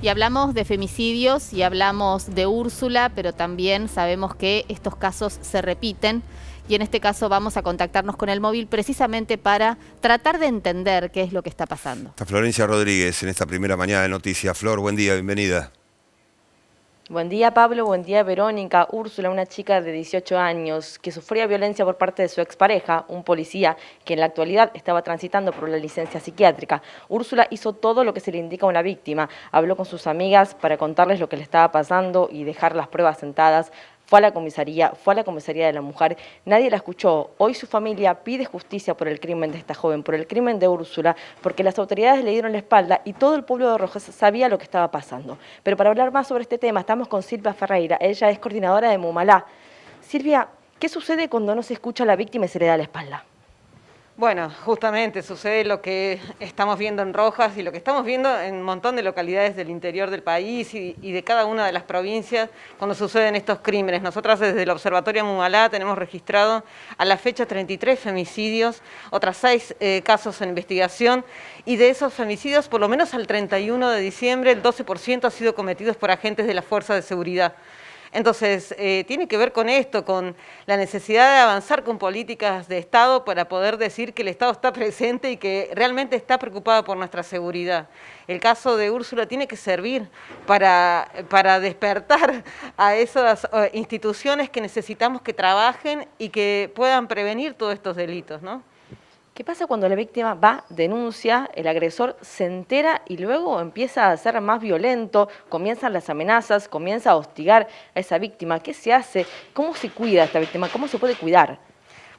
Y hablamos de femicidios y hablamos de Úrsula, pero también sabemos que estos casos se repiten. Y en este caso vamos a contactarnos con el móvil precisamente para tratar de entender qué es lo que está pasando. Está Florencia Rodríguez en esta primera mañana de Noticias. Flor, buen día, bienvenida. Buen día Pablo, buen día Verónica. Úrsula, una chica de 18 años que sufría violencia por parte de su expareja, un policía que en la actualidad estaba transitando por la licencia psiquiátrica. Úrsula hizo todo lo que se le indica a una víctima. Habló con sus amigas para contarles lo que le estaba pasando y dejar las pruebas sentadas. Fue a la comisaría de la mujer, nadie la escuchó. Hoy su familia pide justicia por el crimen de esta joven, por el crimen de Úrsula, porque las autoridades le dieron la espalda y todo el pueblo de Rojas sabía lo que estaba pasando. Pero para hablar más sobre este tema estamos con Silvia Ferreira, ella es coordinadora de Mumalá. Silvia, ¿qué sucede cuando no se escucha a la víctima y se le da la espalda? Bueno, justamente sucede lo que estamos viendo en Rojas y lo que estamos viendo en un montón de localidades del interior del país y de cada una de las provincias cuando suceden estos crímenes. Nosotras desde el Observatorio Mumalá tenemos registrado a la fecha 33 femicidios, otras 6 casos en investigación, y de esos femicidios, por lo menos al 31 de diciembre, el 12% ha sido cometidos por agentes de la Fuerza de Seguridad. Entonces, tiene que ver con esto, con la necesidad de avanzar con políticas de Estado para poder decir que el Estado está presente y que realmente está preocupado por nuestra seguridad. El caso de Úrsula tiene que servir para despertar a esas instituciones que necesitamos que trabajen y que puedan prevenir todos estos delitos, ¿no? ¿Qué pasa cuando la víctima va, denuncia, el agresor se entera y luego empieza a ser más violento, comienzan las amenazas, comienza a hostigar a esa víctima? ¿Qué se hace? ¿Cómo se cuida a esta víctima? ¿Cómo se puede cuidar?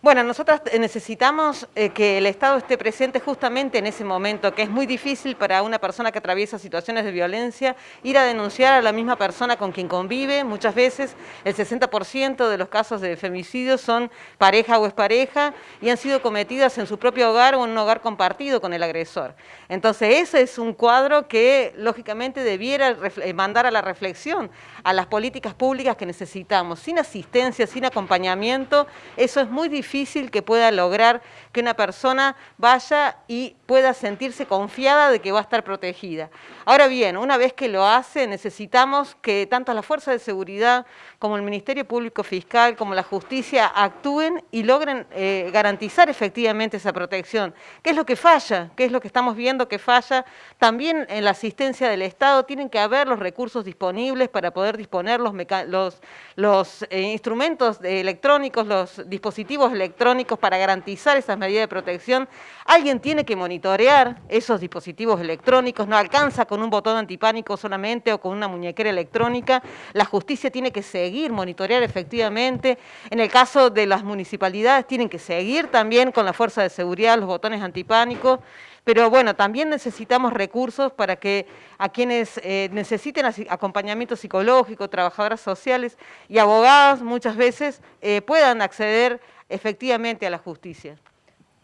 Bueno, nosotras necesitamos que el Estado esté presente justamente en ese momento, que es muy difícil para una persona que atraviesa situaciones de violencia ir a denunciar a la misma persona con quien convive. Muchas veces el 60% de los casos de femicidios son pareja o expareja y han sido cometidas en su propio hogar o en un hogar compartido con el agresor. Entonces ese es un cuadro que lógicamente debiera mandar a la reflexión a las políticas públicas que necesitamos. Sin asistencia, sin acompañamiento, eso es muy difícil que pueda lograr que una persona vaya y pueda sentirse confiada de que va a estar protegida. Ahora bien, una vez que lo hace, necesitamos que tanto la Fuerza de Seguridad como el Ministerio Público Fiscal, como la Justicia, actúen y logren garantizar efectivamente esa protección. ¿Qué es lo que falla? ¿Qué es lo que estamos viendo que falla? También en la asistencia del Estado tienen que haber los recursos disponibles para poder disponer los instrumentos electrónicos, los dispositivos electrónicos para garantizar esas medidas de protección. Alguien tiene que monitorear esos dispositivos electrónicos, no alcanza con un botón antipánico solamente o con una muñequera electrónica. La justicia tiene que seguir, monitorear efectivamente. En el caso de las municipalidades tienen que seguir también con la fuerza de seguridad los botones antipánicos. Pero bueno, también necesitamos recursos para que a quienes necesiten acompañamiento psicológico, trabajadoras sociales y abogadas muchas veces puedan acceder efectivamente a la justicia.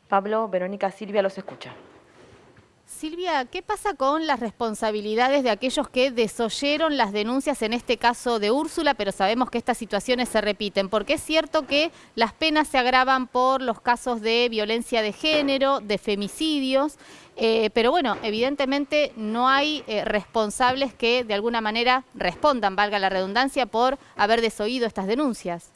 Pablo, Verónica, Silvia los escucha. Silvia, ¿qué pasa con las responsabilidades de aquellos que desoyeron las denuncias en este caso de Úrsula, pero sabemos que estas situaciones se repiten? Porque es cierto que las penas se agravan por los casos de violencia de género, de femicidios, pero bueno, evidentemente no hay responsables que de alguna manera respondan, valga la redundancia, por haber desoído estas denuncias.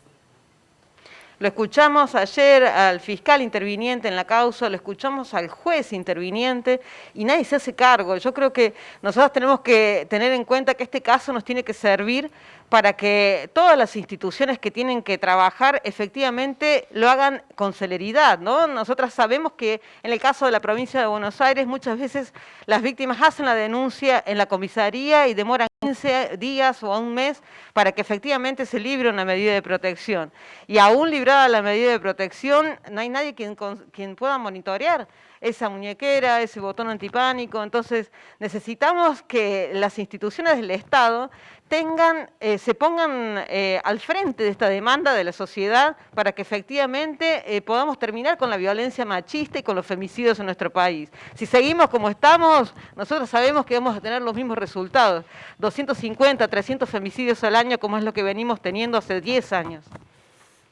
Lo escuchamos ayer al fiscal interviniente en la causa, lo escuchamos al juez interviniente y nadie se hace cargo. Yo creo que nosotros tenemos que tener en cuenta que este caso nos tiene que servir para que todas las instituciones que tienen que trabajar efectivamente lo hagan con celeridad, ¿no? Nosotras sabemos que en el caso de la provincia de Buenos Aires muchas veces las víctimas hacen la denuncia en la comisaría y demoran 15 días o un mes para que efectivamente se libre una medida de protección. Y aún librada la medida de protección, no hay nadie quien pueda monitorear esa muñequera, ese botón antipánico. Entonces necesitamos que las instituciones del Estado se pongan al frente de esta demanda de la sociedad para que efectivamente podamos terminar con la violencia machista y con los femicidios en nuestro país. Si seguimos como estamos, nosotros sabemos que vamos a tener los mismos resultados, 250, 300 femicidios al año, como es lo que venimos teniendo hace 10 años.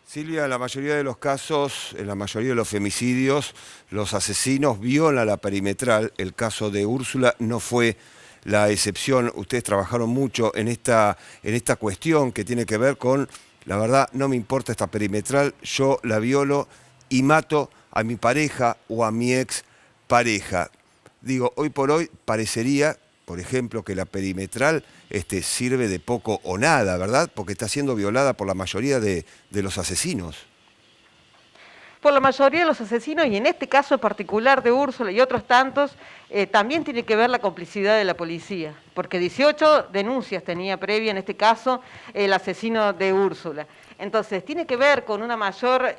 Silvia, en la mayoría de los casos, en la mayoría de los femicidios, los asesinos violan la perimetral. El caso de Úrsula no fue la excepción. Ustedes trabajaron mucho en esta cuestión que tiene que ver con, la verdad, no me importa esta perimetral, yo la violo y mato a mi pareja o a mi ex pareja. Digo, hoy por hoy parecería, por ejemplo, que la perimetral sirve de poco o nada, ¿verdad? Porque está siendo violada por la mayoría de los asesinos. Por la mayoría de los asesinos, y en este caso en particular de Úrsula y otros tantos, también tiene que ver la complicidad de la policía, porque 18 denuncias tenía previa, en este caso, el asesino de Úrsula. Entonces, tiene que ver con una mayor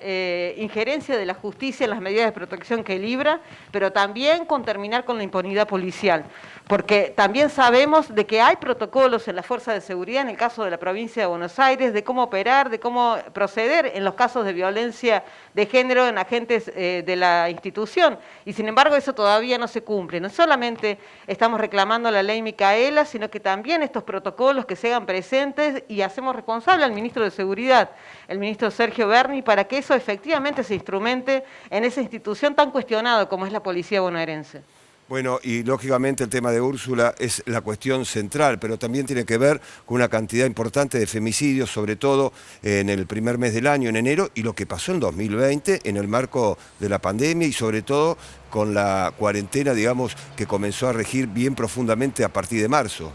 injerencia de la justicia en las medidas de protección que libra, pero también con terminar con la impunidad policial, porque también sabemos de que hay protocolos en la Fuerza de Seguridad, en el caso de la provincia de Buenos Aires, de cómo operar, de cómo proceder en los casos de violencia de género en agentes de la institución, y sin embargo eso todavía no se cumple. No solamente estamos reclamando la ley Micaela, sino que también estos protocolos que se hagan presentes, y hacemos responsable al ministro de Seguridad, el ministro Sergio Berni, para que eso efectivamente se instrumente en esa institución tan cuestionada como es la policía bonaerense. Bueno, y lógicamente el tema de Úrsula es la cuestión central, pero también tiene que ver con una cantidad importante de femicidios, sobre todo en el primer mes del año, en enero, y lo que pasó en 2020 en el marco de la pandemia y sobre todo con la cuarentena, digamos, que comenzó a regir bien profundamente a partir de marzo.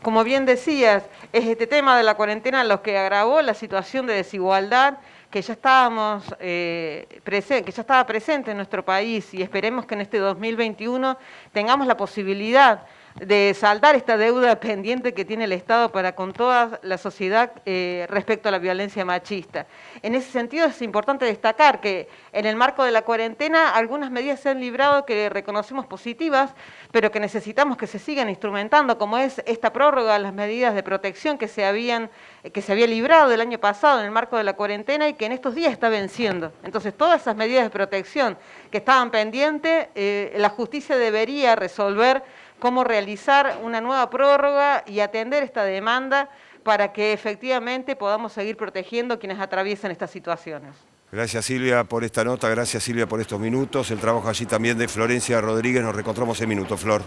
Como bien decías, es este tema de la cuarentena lo que agravó la situación de desigualdad que ya estaba presente en nuestro país, y esperemos que en este 2021 tengamos la posibilidad de saldar esta deuda pendiente que tiene el Estado para con toda la sociedad respecto a la violencia machista. En ese sentido es importante destacar que en el marco de la cuarentena algunas medidas se han librado que reconocemos positivas, pero que necesitamos que se sigan instrumentando, como es esta prórroga de las medidas de protección que se había librado el año pasado en el marco de la cuarentena y que en estos días está venciendo. Entonces, todas esas medidas de protección que estaban pendientes, la justicia debería resolver cómo realizar una nueva prórroga y atender esta demanda para que efectivamente podamos seguir protegiendo a quienes atraviesan estas situaciones. Gracias Silvia por esta nota, gracias Silvia por estos minutos. El trabajo allí también de Florencia Rodríguez, nos reencontramos en minutos, Flor.